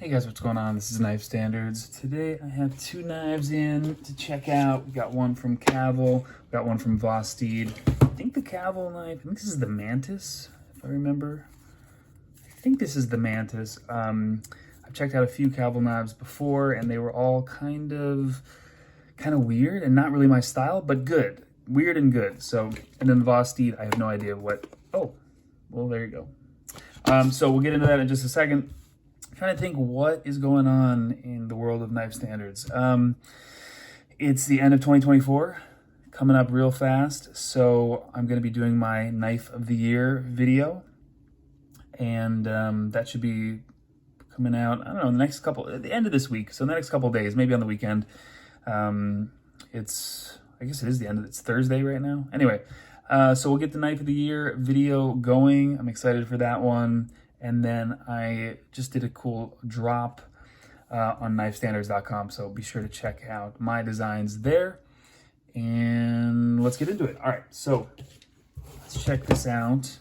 Hey guys, what's going on? This is Knife Standards. Today I have two knives in to check out. We got one from Caval, we got one from Vosteed. I think the Caval knife, I think this is the Mantis, if I remember. I think this is the Mantis. I've checked out a few Caval knives before and they were all kind of weird and not really my style, but good. Weird and good. So, and then the Vosteed, I have no idea what, oh, well, there you go. So we'll get into that in just a second. Trying to think what is going on in the world of knife standards. It's the end of 2024, coming up real fast. So I'm going to be doing my Knife of the Year video. And that should be coming out, I don't know, at the end of this week. So the next couple of days, maybe on the weekend. I guess it is it's Thursday right now. Anyway, so we'll get the Knife of the Year video going. I'm excited for that one. And then I just did a cool drop on knifestandards.com. So be sure to check out my designs there. And let's get into it. All right, so let's check this out.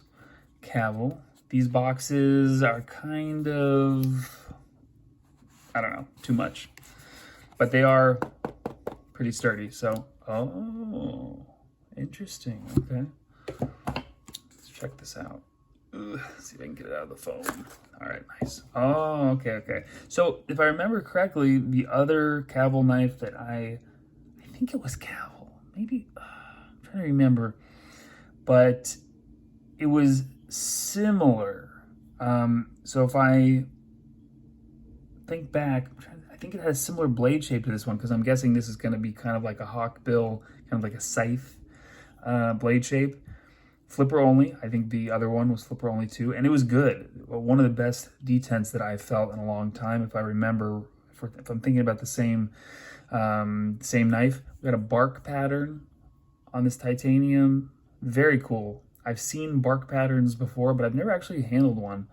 Caval. These boxes are kind of, I don't know, too much. But they are pretty sturdy. So, oh, interesting. Okay. Let's check this out. Let's see if I can get it out of the phone. All right, nice. Oh, okay. So if I remember correctly, the other Caval knife that I think it was Caval, maybe, I'm trying to remember, but it was similar. So if I think back, I think it has a similar blade shape to this one, because I'm guessing this is going to be kind of like a hawk bill, kind of like a scythe blade shape. Flipper only. I think the other one was flipper only too, and it was good. One of the best detents that I've felt in a long time, if I remember. If I'm thinking about the same knife, we got a bark pattern on this titanium. Very cool. I've seen bark patterns before, but I've never actually handled one.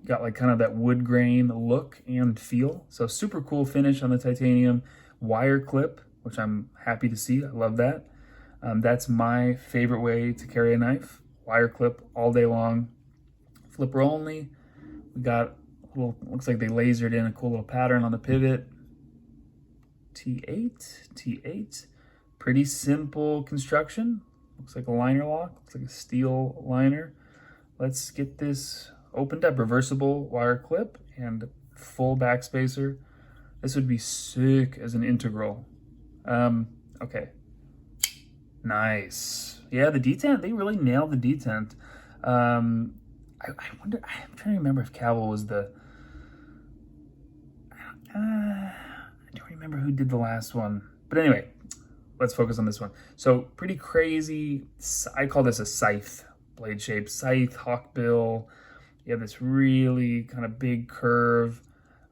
Got like kind of that wood grain look and feel. So super cool finish on the titanium. Wire clip, which I'm happy to see. I love that. That's my favorite way to carry a knife. Wire clip all day long. Flipper only. We got a little, looks like they lasered in a cool little pattern on the pivot. T8. Pretty simple construction. Looks like a liner lock. Looks like a steel liner. Let's get this opened up. Reversible wire clip and full backspacer. This would be sick as an integral. Okay. Nice. Yeah, the detent, they really nailed the detent. I wonder, I'm trying to remember if Caval was the, I don't remember who did the last one. But anyway, let's focus on this one. So pretty crazy, I call this a scythe blade shape. Scythe, hawkbill. You have this really kind of big curve.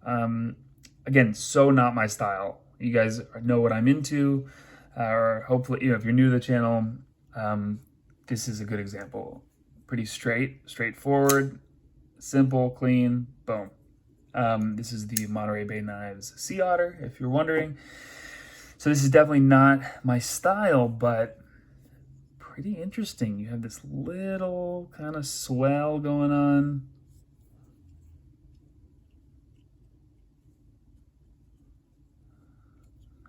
Again, so not my style. You guys know what I'm into. Or hopefully, if you're new to the channel, this is a good example. Pretty straightforward, simple, clean, boom. This is the Monterey Bay Knives Sea Otter, if you're wondering. So this is definitely not my style, but pretty interesting. You have this little kind of swell going on.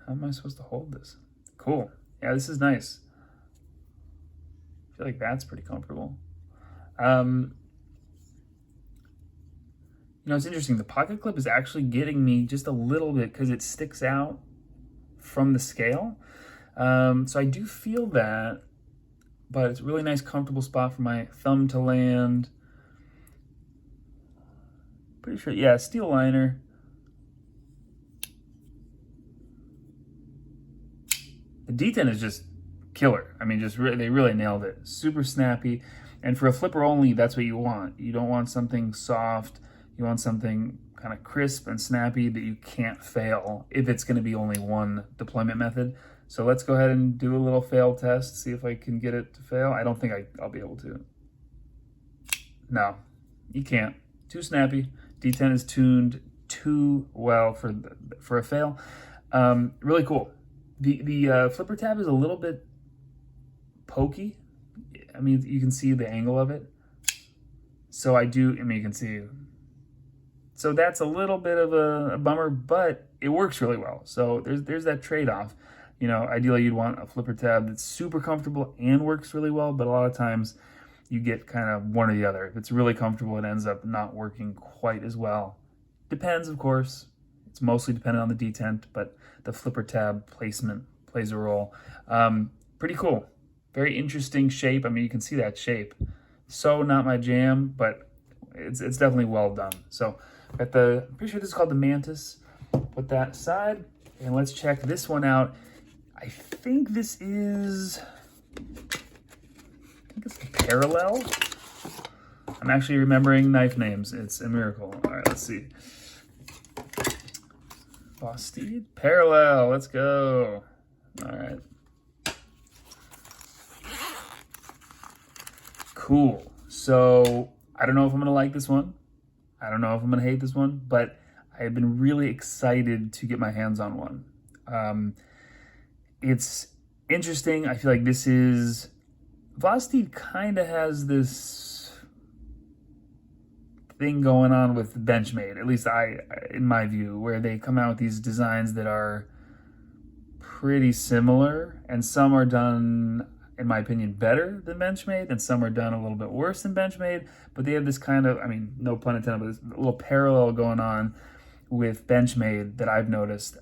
How am I supposed to hold this? Cool. Yeah, this is nice. I feel like that's pretty comfortable. It's interesting. The pocket clip is actually getting me just a little bit because it sticks out from the scale. So I do feel that, but it's a really nice, comfortable spot for my thumb to land. Pretty sure, yeah, steel liner. The detent is just killer. I mean, they really nailed it. Super snappy. And for a flipper only, that's what you want. You don't want something soft. You want something kind of crisp and snappy that you can't fail if it's going to be only one deployment method. So let's go ahead and do a little fail test, see if I can get it to fail. I don't think I'll be able to. No, you can't. Too snappy. Detent is tuned too well for a fail. Really cool. The flipper tab is a little bit pokey. I mean, you can see the angle of it. So you can see So that's a little bit of a bummer, but it works really well. So there's that trade-off. You know, ideally you'd want a flipper tab that's super comfortable and works really well, but a lot of times you get kind of one or the other. If it's really comfortable, it ends up not working quite as well. Depends, of course. It's mostly dependent on the detent, but the flipper tab placement plays a role. Pretty cool. Very interesting shape. I mean, you can see that shape. So not my jam, but it's definitely well done. So got I'm pretty sure this is called the Mantis. Put that aside, and let's check this one out. I think this is, it's the Parallel. I'm actually remembering knife names. It's a miracle. All right, let's see. Vosteed Parallel. Let's go. All right. Cool. So I don't know if I'm gonna like this one. I don't know if I'm gonna hate this one, but I have been really excited to get my hands on one. It's interesting. I feel like this is, Vosteed kind of has this thing going on with Benchmade, at least in my view, where they come out with these designs that are pretty similar, and some are done, in my opinion, better than Benchmade, and some are done a little bit worse than Benchmade, but they have this kind of, I mean, no pun intended, but this little parallel going on with Benchmade that I've noticed.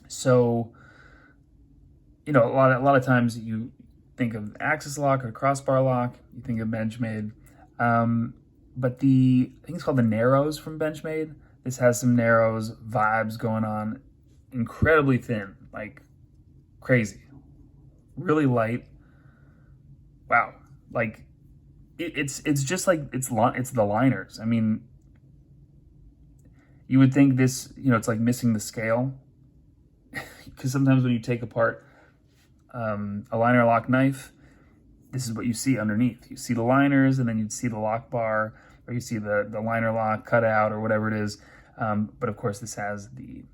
So, you know, a lot of times you think of axis lock or crossbar lock, you think of Benchmade, but I think it's called the Narrows from Benchmade. This has some Narrows vibes going on, incredibly thin, like crazy, really light. Wow, like it's just like it's the liners. I mean, you would think this, you know, it's like missing the scale, because sometimes when you take apart a liner lock knife, this is what you see underneath. You see the liners, and then you'd see the lock bar, or you see the liner lock cut out, or whatever it is. But of course, this has the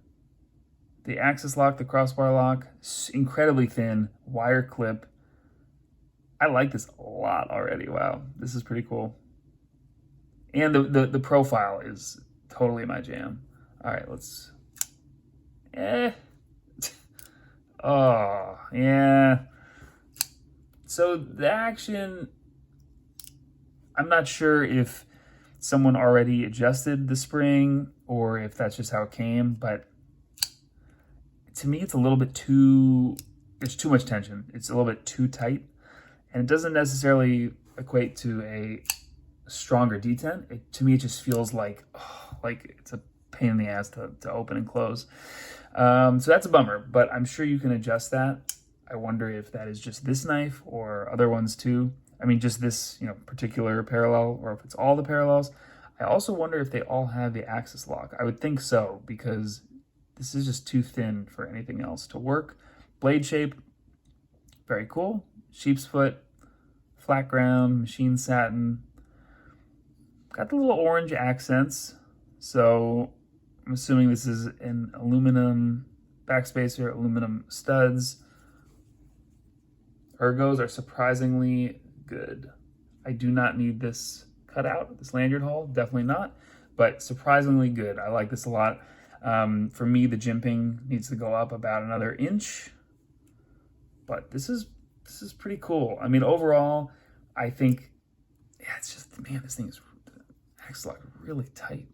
axis lock, the crossbar lock, incredibly thin, wire clip. I like this a lot already. Wow, this is pretty cool. And the profile is totally my jam. All right, let's, oh, yeah. So the action, I'm not sure if someone already adjusted the spring or if that's just how it came, but to me, it's a little bit there's too much tension. It's a little bit too tight, and it doesn't necessarily equate to a stronger detent. To me, it just feels like it's a pain in the ass to open and close. So that's a bummer, but I'm sure you can adjust that. I wonder if that is just this knife or other ones too. I mean, just this, you know, particular parallel, or if it's all the parallels. I also wonder if they all have the axis lock. I would think so, because this is just too thin for anything else to work. Blade shape, very cool. Sheep's foot, flat ground, machine satin. Got the little orange accents. So I'm assuming this is an aluminum backspacer, aluminum studs. Ergos are surprisingly good. I do not need this cut out, this lanyard hole, definitely not, but surprisingly good. I like this a lot. For me, the jimping needs to go up about another inch, but this is pretty cool. I mean, overall, I think, yeah, it's just, man, this thing is axis really tight.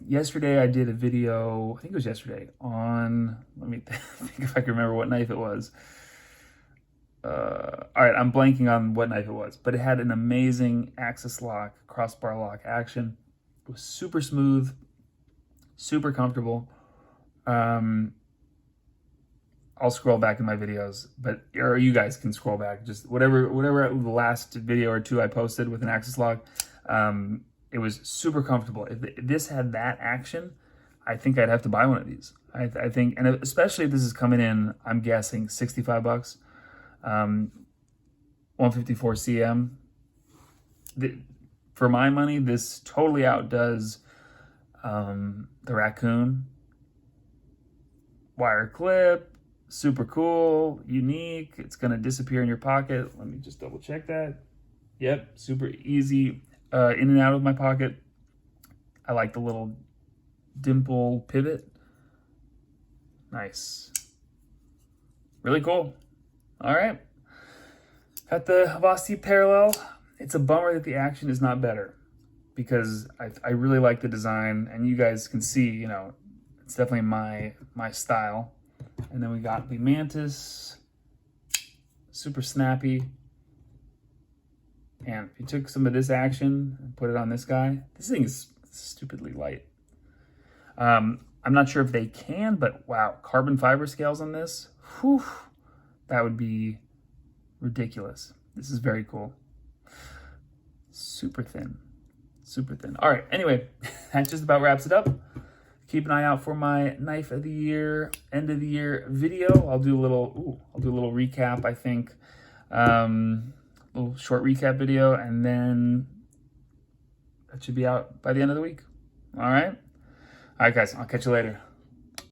Yesterday I did a video, I think it was yesterday, on, let me think if I can remember what knife it was. All right, I'm blanking on what knife it was, but it had an amazing axis lock, crossbar lock action. It was super smooth, super comfortable. I'll scroll back in my videos, or you guys can scroll back, just whatever the last video or two I posted with an axis lock. It was super comfortable. If this had that action, I think I'd have to buy one of these. I think, and especially if this is coming in, I'm guessing $65, 154 cm. For my money, this totally outdoes the Raccoon. Wire clip, super cool, unique. It's gonna disappear in your pocket. Let me just double check that. Yep, super easy. in and out of my pocket. I like the little dimple pivot. Nice. Really cool. All right. Got the Vosteed Parallel. It's a bummer that the action is not better because I really like the design, and you guys can see, you know, it's definitely my style. And then we got the Mantis, super snappy. And if you took some of this action and put it on this guy, this thing is stupidly light. I'm not sure if they can, but wow, carbon fiber scales on this, whew, that would be ridiculous. This is very cool. Super thin, super thin. All right, anyway, that just about wraps it up. Keep an eye out for my knife of the year, end of the year video. I'll do a little recap, I think. Little short recap video, and then that should be out by the end of the week. All right, guys, I'll catch you later.